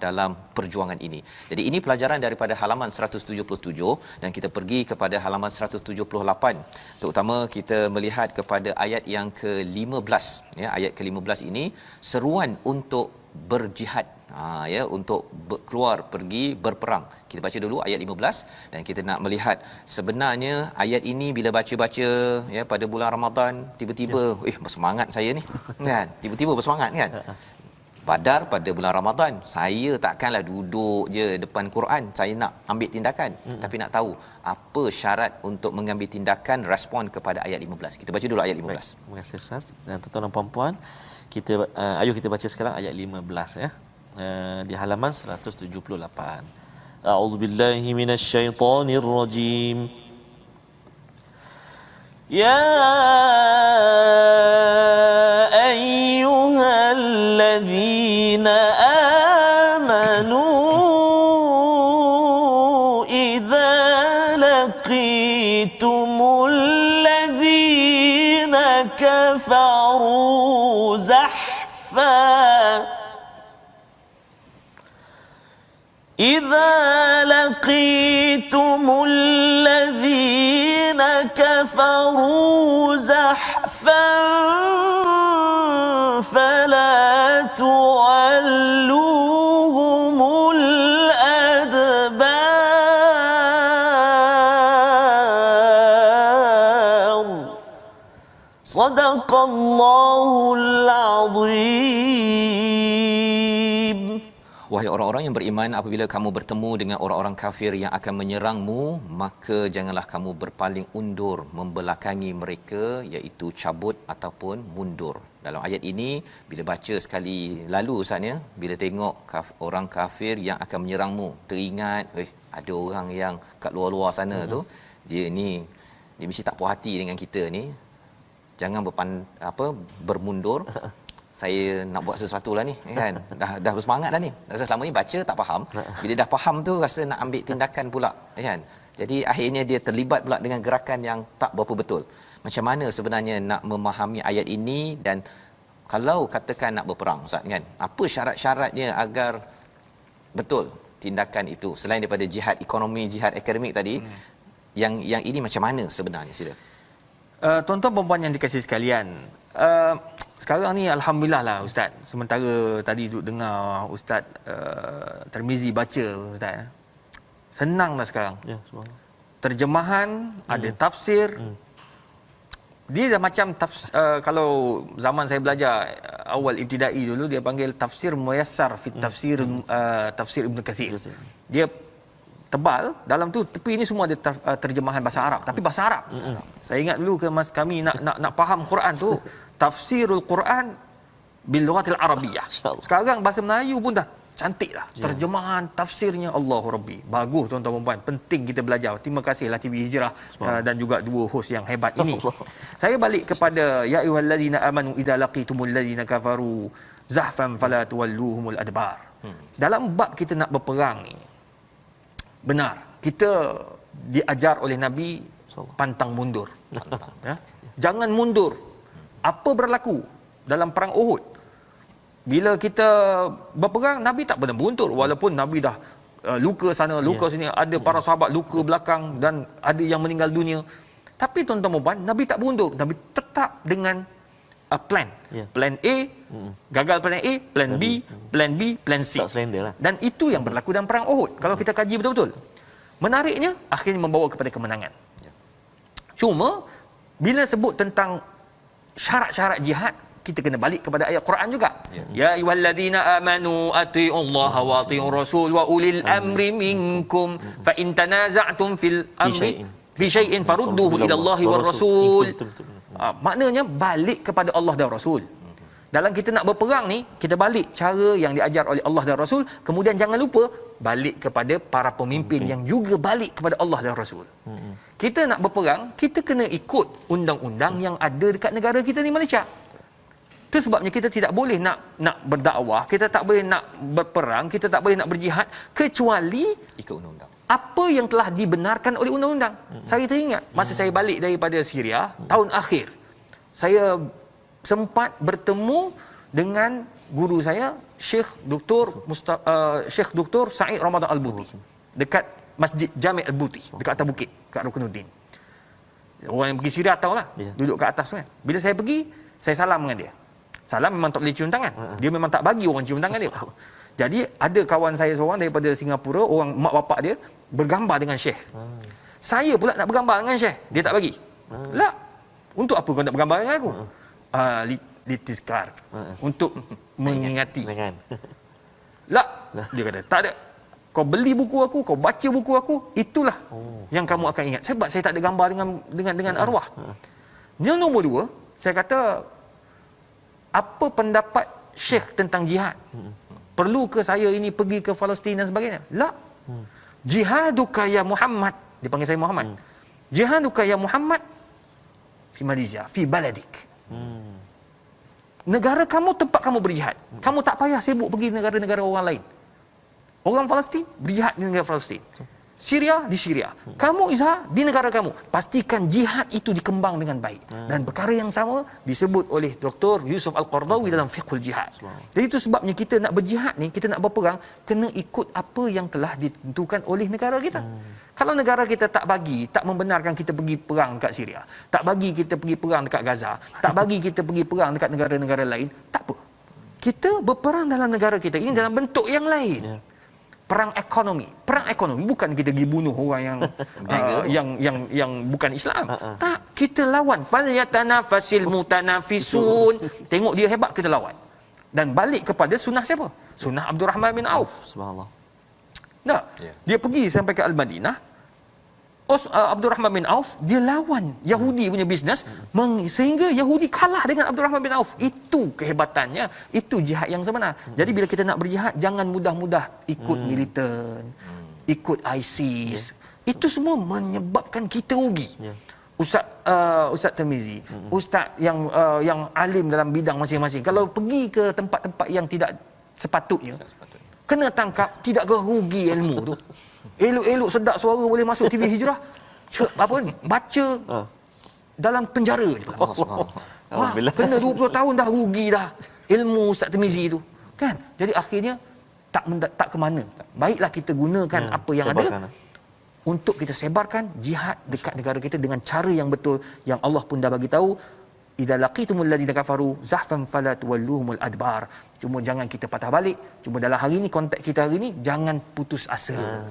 dalam perjuangan ini. Jadi ini pelajaran daripada halaman 177, dan kita pergi kepada halaman 178. Terutama kita melihat kepada ayat yang ke-15, ya, ayat ke-15 ini seruan untuk berjihad, ya, untuk keluar pergi berperang. Kita baca dulu ayat 15, dan kita nak melihat sebenarnya ayat ini bila baca-baca, ya, pada bulan Ramadan, tiba-tiba bersemangat saya ni, kan, tiba-tiba bersemangat, kan. Badar pada bulan Ramadan, saya takkanlah duduk je depan Quran, saya nak ambil tindakan, tapi nak tahu apa syarat untuk mengambil tindakan, respon kepada ayat 15. Kita baca dulu ayat 15. Baik, terima kasih Ustaz. Dan tuan-tuan dan puan-puan, kita ayuh kita baca sekarang ayat 15, ya. Di halaman 178. A'udzubillahi minasyaitonir rajim. Ya ayyuhalladzina amanu idza laqitumul ladzina kafaru zahfa إذا لقيتم الذين كفروا زحفا فلا تولوهم الأدبار صدق الله العظيم. Wahai orang-orang yang beriman, apabila kamu bertemu dengan orang-orang kafir yang akan menyerangmu, maka janganlah kamu berpaling undur membelakangi mereka, iaitu cabut ataupun mundur. Dalam ayat ini, bila baca sekali lalu, Ustaz, ya, bila tengok orang kafir yang akan menyerangmu, teringat, ada orang yang kat luar-luar sana tu, dia mesti tak puas hati dengan kita ni. Jangan bermundur. Saya nak buat sesuatu lah ni, kan. Dah bersemangat dah ni. Rasa selama ni baca tak faham. Bila dah faham tu rasa nak ambil tindakan pula, kan. Jadi akhirnya dia terlibat pula dengan gerakan yang tak berapa betul. Macam mana sebenarnya nak memahami ayat ini, dan kalau katakan nak berperang, Ustaz, kan, apa syarat-syaratnya agar betul tindakan itu, selain daripada jihad ekonomi, jihad akademik tadi, yang ini macam mana sebenarnya? Sila. Tuan-tuan perempuan yang dikasihi sekalian, sekarang ni alhamdulillah lah, Ustaz. Sementara tadi duduk dengar Ustaz Tirmizi baca, Ustaz, senang dah sekarang. Ya, subhanallah. Terjemahan, ada tafsir. Dia dah macam kalau zaman saya belajar awal ibtidai dulu, dia panggil tafsir muyassar fit tafsir, tafsir Ibn Katsir. Dia tebal, dalam tu tepi ni semua ada terjemahan bahasa Arab, tapi bahasa Arab. Saya ingat dulu kami nak faham Quran tu, tafsirul Quran bil lughatil arabiyyah. Sekarang bahasa Melayu pun dah cantiklah terjemahan tafsirnya. Allahu Rabbi, bagus tuan-tuan dan puan, penting kita belajar. Terima kasihlah TV Hijrah dan juga dua hos yang hebat ini. Saya balik kepada ya ayyuhallazina amanu idza laqitumul ladzina kafaru zahfan fala tuwalluhumul adbar. Dalam bab kita nak berperang ni, benar kita diajar oleh Nabi pantang mundur. Ya? Jangan mundur. Apa berlaku dalam perang Uhud? Bila kita berperang, Nabi tak pernah mundur, walaupun Nabi dah luka sana, luka sini, ada para sahabat luka belakang dan ada yang meninggal dunia. Tapi tuan-tuan dan puan, Nabi tak mundur. Nabi tetap dengan plan. Plan A, gagal plan A, plan B, plan B, plan C. Tak surrender lah. Dan itu yang berlaku dalam perang Uhud. Kalau kita kaji betul-betul. Menariknya, akhirnya membawa kepada kemenangan. Cuma, bila sebut tentang syarat-syarat jihad, kita kena balik kepada ayat Quran juga. Ya ayyuhallazina amanu atiiullaha wa atiiur rasul wa ulil amri minkum fa in tanaza'tum fil amri fi syai'in farudduhu ila Allahi war rasul. Maknanya balik kepada Allah dan Rasul. Dalam kita nak berperang ni, kita balik cara yang diajar oleh Allah dan Rasul. Kemudian jangan lupa balik kepada para pemimpin yang juga balik kepada Allah dan Rasul. Kita nak berperang, kita kena ikut undang-undang yang ada dekat negara kita ni, Malaysia. Itu sebabnya kita tidak boleh nak berdakwah, kita tak boleh nak berperang, kita tak boleh nak berjihad kecuali ikut undang-undang. Apa yang telah dibenarkan oleh undang-undang. Saya teringat masa saya balik daripada Syria tahun akhir, saya sempat bertemu dengan guru saya, Syekh Dr. Sa'id Ramadan Al-Buti dekat Masjid Jami' Al-Buti dekat atas bukit kat Rukunuddin. Orang yang pergi Syria tahulah, duduk kat atas tu kan. Bila saya pergi, saya salam dengan dia. Salam memang tak boleh cium tangan. Dia memang tak bagi orang cium tangan dia. Jadi ada kawan saya seorang daripada Singapura, orang mak bapak dia bergambar dengan Syekh. Saya pula nak bergambar dengan Syekh, dia tak bagi. Lah, untuk apa kau nak bergambar dengan aku? Litizkar, untuk mengingati. Lah, dia kata, tak ada. Kau beli buku aku, kau baca buku aku, itulah yang kamu akan ingat. Sebab saya tak ada gambar dengan arwah. Yang nombor dua, saya kata, apa pendapat Syekh tentang jihad? Perlu ke saya ini pergi ke Palestin dan sebagainya? La. Jihaduka ya Muhammad. Dia panggil saya Muhammad. Jihaduka ya Muhammad fi Malaysia, fi baladik. Negara kamu, tempat kamu berjihad. Kamu tak payah sibuk pergi negara-negara orang lain. Orang Palestin berjihad di negara Palestin. Syria di Syria. Kamu Izhar di negara kamu. Pastikan jihad itu dikembang dengan baik. Dan perkara yang sama disebut oleh Dr. Yusuf Al-Qardawi dalam Fiqhul Jihad. Jadi itu sebabnya kita nak berjihad ni, kita nak berperang, kena ikut apa yang telah ditentukan oleh negara kita. Kalau negara kita tak bagi, tak membenarkan kita pergi perang dekat Syria, tak bagi kita pergi perang dekat Gaza, tak bagi kita pergi perang dekat negara-negara lain, tak apa. Kita berperang dalam negara kita ini dalam bentuk yang lain. Perang ekonomi. Perang ekonomi bukan kita pergi bunuh orang yang bukan Islam. Tak, kita lawan. Falyatanafasil mutanafisun. Tengok dia hebat, kita lawan. Dan balik kepada sunnah siapa? Sunnah Abdul Rahman bin Auf. Subhanallah. Nah, dia pergi sampai ke Al-Madinah. Abdul Rahman bin Auf, dia lawan Yahudi punya bisnes sehingga Yahudi kalah dengan Abdul Rahman bin Auf. Itu kehebatannya, itu jihad yang sebenar. Jadi bila kita nak berjihad, jangan mudah-mudah ikut militan, ikut ISIS. Itu semua menyebabkan kita rugi. Ustaz Tirmizi, ustaz yang alim dalam bidang masing-masing, kalau pergi ke tempat-tempat yang tidak sepatutnya, kena tangkap, tidak ke rugi ilmu tu. Elok-elok sedap suara boleh masuk TV Hijrah. Apa ni? Baca dalam penjara je. Kena 20 tahun dah, rugi dah ilmu Ustaz Tirmizi tu. Kan? Jadi akhirnya tak ke mana. Baiklah kita gunakan apa yang ada untuk kita sebarkan jihad dekat negara kita dengan cara yang betul, yang Allah pun dah bagi tahu, idza laqitumul ladzina kafaru zahfan fala tuwalluhumul adbar. Cuma jangan kita patah balik. Cuma dalam hari ni, konteks kita hari ni, jangan putus asa.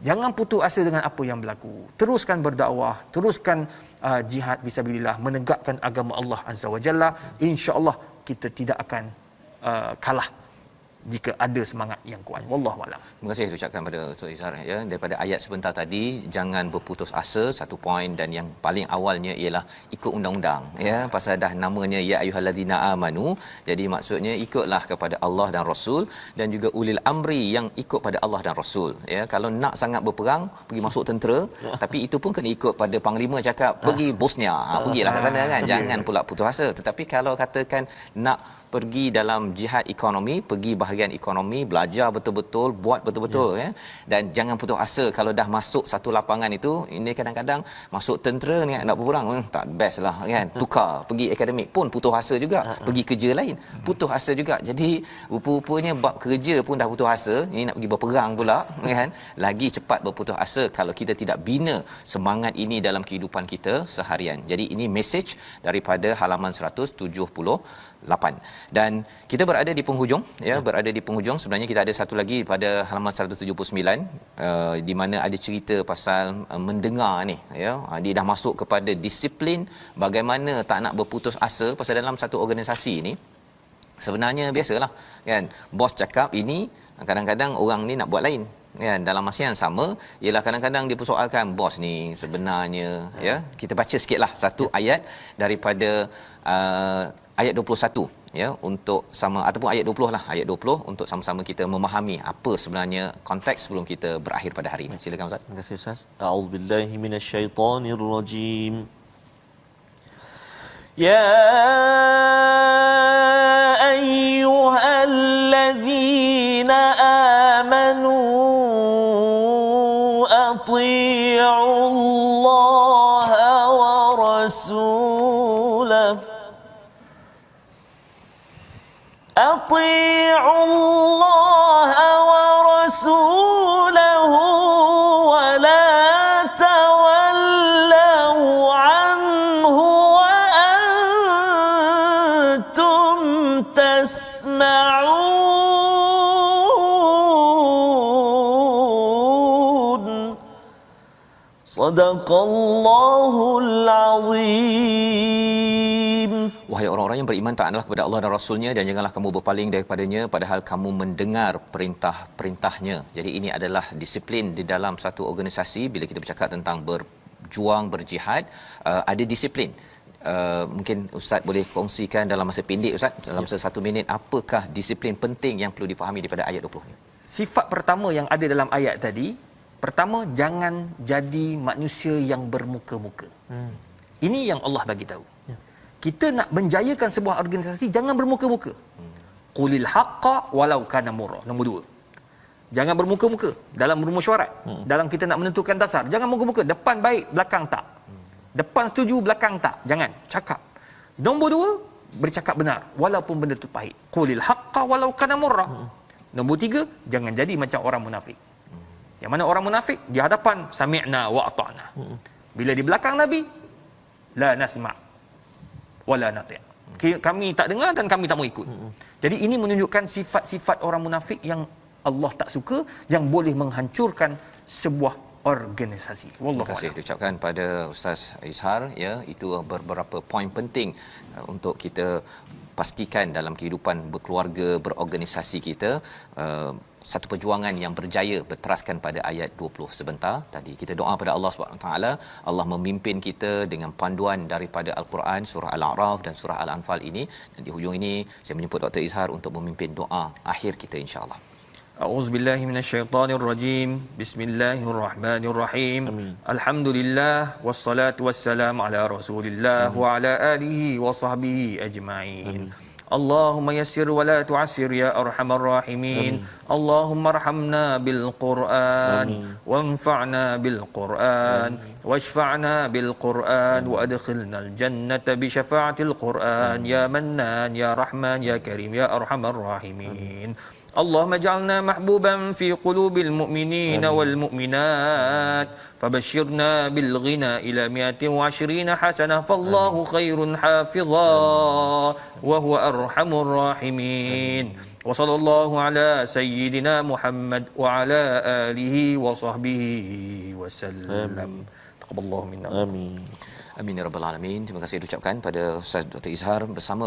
Jangan putus asa dengan apa yang berlaku. Teruskan berdakwah, teruskan jihad fisabilillah, menegakkan agama Allah Azza wa Jalla. Insya-Allah kita tidak akan kalah jika ada semangat yang kuat. Wallahu a'lam. Terima kasih ucapkan pada Ustaz Izhar ya. Daripada ayat sebentar tadi, jangan berputus asa, satu poin, dan yang paling awalnya ialah ikut undang-undang ya, pasal dah namanya ya ayyuhallazina amanu. Jadi maksudnya ikutlah kepada Allah dan Rasul, dan juga ulil amri yang ikut pada Allah dan Rasul ya. Kalau nak sangat berperang, pergi masuk tentera, tapi itu pun kena ikut pada panglima cakap pergi Bosnia, pergilah kat sana kan. Jangan pula putus asa. Tetapi kalau katakan nak pergi dalam jihad ekonomi, pergi bahagian ekonomi, belajar betul-betul, buat betul-betul ya. Dan jangan putus asa kalau dah masuk satu lapangan itu. Ini kadang-kadang masuk tentera ni nak berperang, tak best lah kan. Tukar pergi akademik pun putus asa juga, pergi kerja lain putus asa juga. Jadi rupa-rupanya bab kerja pun dah putus asa, ni nak pergi berperang pula kan. Lagi cepat berputus asa kalau kita tidak bina semangat ini dalam kehidupan kita seharian. Jadi ini message daripada halaman 178. Dan kita berada di penghujung ya, berada di penghujung. Sebenarnya kita ada satu lagi pada halaman 179 di mana ada cerita pasal mendengar ni ya. Dia dah masuk kepada disiplin bagaimana tak nak berputus asa. Pasal dalam satu organisasi ni sebenarnya biasalah kan, bos cakap ini, kadang-kadang orang ni nak buat lain kan. Dalam masa yang sama ialah kadang-kadang dia persoalkan bos ni sebenarnya ya. Kita baca sikitlah satu ayat daripada ayat 21 ya, untuk sama, ataupun ayat 20 lah, ayat 20 untuk sama-sama kita memahami apa sebenarnya konteks sebelum kita berakhir pada hari ini. Silakan Ustaz. Terima kasih Ustaz. A'udzubillahi minasyaitonirrajim. Ya ayyuhalladzina amanu atii'ullaha wa rasulahu أطيعوا الله ورسوله ولا تولوا عنه وأنتم تسمعون صدق الله العظيم. Wahai orang-orang yang beriman, taatlah kepada Allah dan Rasulnya, dan janganlah kamu berpaling daripadanya padahal kamu mendengar perintah-perintahnya. Jadi ini adalah disiplin di dalam satu organisasi. Bila kita bercakap tentang berjuang, berjihad, ada disiplin. Mungkin Ustaz boleh kongsikan dalam masa pendek Ustaz, dalam satu minit, apakah disiplin penting yang perlu difahami daripada ayat 20 ni? Sifat pertama yang ada dalam ayat tadi, pertama, jangan jadi manusia yang bermuka-muka. Ini yang Allah bagi tahu. Kita nak menjayakan sebuah organisasi, jangan bermuka-muka. Qulil haqqa walau kana murra. Nombor 2. Jangan bermuka-muka dalam bermesyuarat. Dalam kita nak menentukan dasar, jangan muka-muka. Depan baik, belakang tak. Depan setuju, belakang tak. Jangan, cakap. Nombor 2, bercakap benar walaupun benda tu pahit. Qulil haqqa walau kana murra. Nombor 3, jangan jadi macam orang munafik. Yang mana orang munafik di hadapan sami'na wa ata'na. Bila di belakang Nabi, la nasma' wala nati'. Kami tak dengar dan kami tak mau ikut. Jadi ini menunjukkan sifat-sifat orang munafik yang Allah tak suka, yang boleh menghancurkan sebuah organisasi. Wallahu Terima kasih diucapkan pada Ustaz Izhar ya. Itu beberapa poin penting untuk kita pastikan dalam kehidupan berkeluarga, berorganisasi kita. Satu perjuangan yang berjaya berteraskan pada ayat 20 sebentar tadi. Kita doa pada Allah Subhanahu taala, Allah memimpin kita dengan panduan daripada Al-Quran, surah Al-A'raf dan surah Al-Anfal ini. Dan di hujung ini saya menjemput Dr. Izhar untuk memimpin doa akhir kita insya-Allah. A'udzubillahi minasyaitonirrajim. Bismillahirrahmanirrahim. Alhamdulillah wassalatu wassalamu ala Rasulillah wa ala alihi wa sahbihi ajma'in. Allahumma yassir wa la tu'assir ya arhamar rahimin. Allahumma arhamna bil Qur'an wanfa'na bil Qur'an washfa'na bil Qur'an wa adkhilna al jannata bi syafa'atil Qur'an ya Mannan ya Rahman ya Karim ya arhamar rahimin. اللهم اجعلنا محبوبا في قلوب المؤمنين والمؤمنات فبشرنا بالغنى إلى 120 حسنة فالله خير حافظا وهو أرحم الراحمين وصلى الله على سيدنا محمد وعلى آله وصحبه وسلم تقبل الله منا. Amin. Amin ya rabbal alamin. Terima kasih diucapkan pada Ustaz Dr. Izhar bersama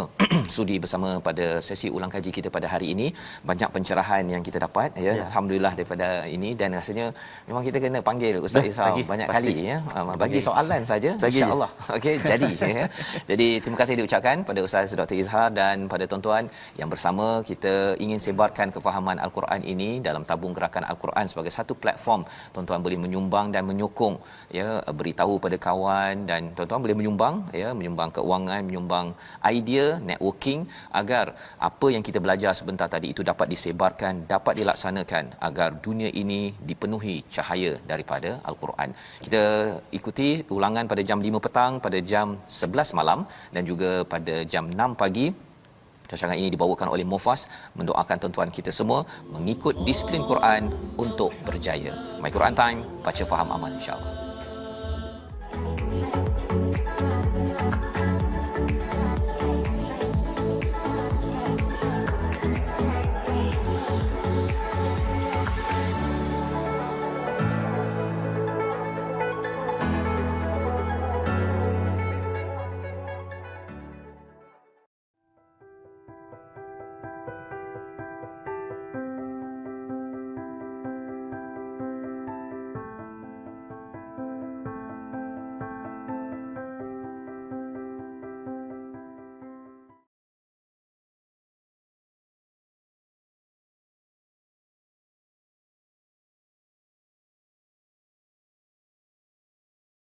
sudi bersama pada sesi ulang kaji kita pada hari ini. Banyak pencerahan yang kita dapat ya. Alhamdulillah daripada ini, dan rasanya memang kita kena panggil Ustaz Izhar banyak pasti. kali ya. Bagi soalan saja insya-Allah. Okey, jadi ya. Jadi terima kasih diucapkan pada Ustaz Dr. Izhar dan pada tuan-tuan yang bersama kita ingin sebarkan kefahaman Al-Quran ini dalam tabung gerakan Al-Quran sebagai satu platform. Tuan-tuan boleh menyumbang dan menyokong ya, beritahu pada kawan, dan tuan-tuan boleh menyumbang ya, menyumbang keuangan, menyumbang idea, networking, agar apa yang kita belajar sebentar tadi itu dapat disebarkan, dapat dilaksanakan agar dunia ini dipenuhi cahaya daripada Al-Quran. Kita ikuti ulangan pada jam 5 petang, pada jam 11 malam dan juga pada jam 6 pagi. Rancangan ini dibawakan oleh Mufas, mendoakan tuan-tuan kita semua mengikut disiplin Quran untuk berjaya. My Quran Time, baca faham aman insya-Allah.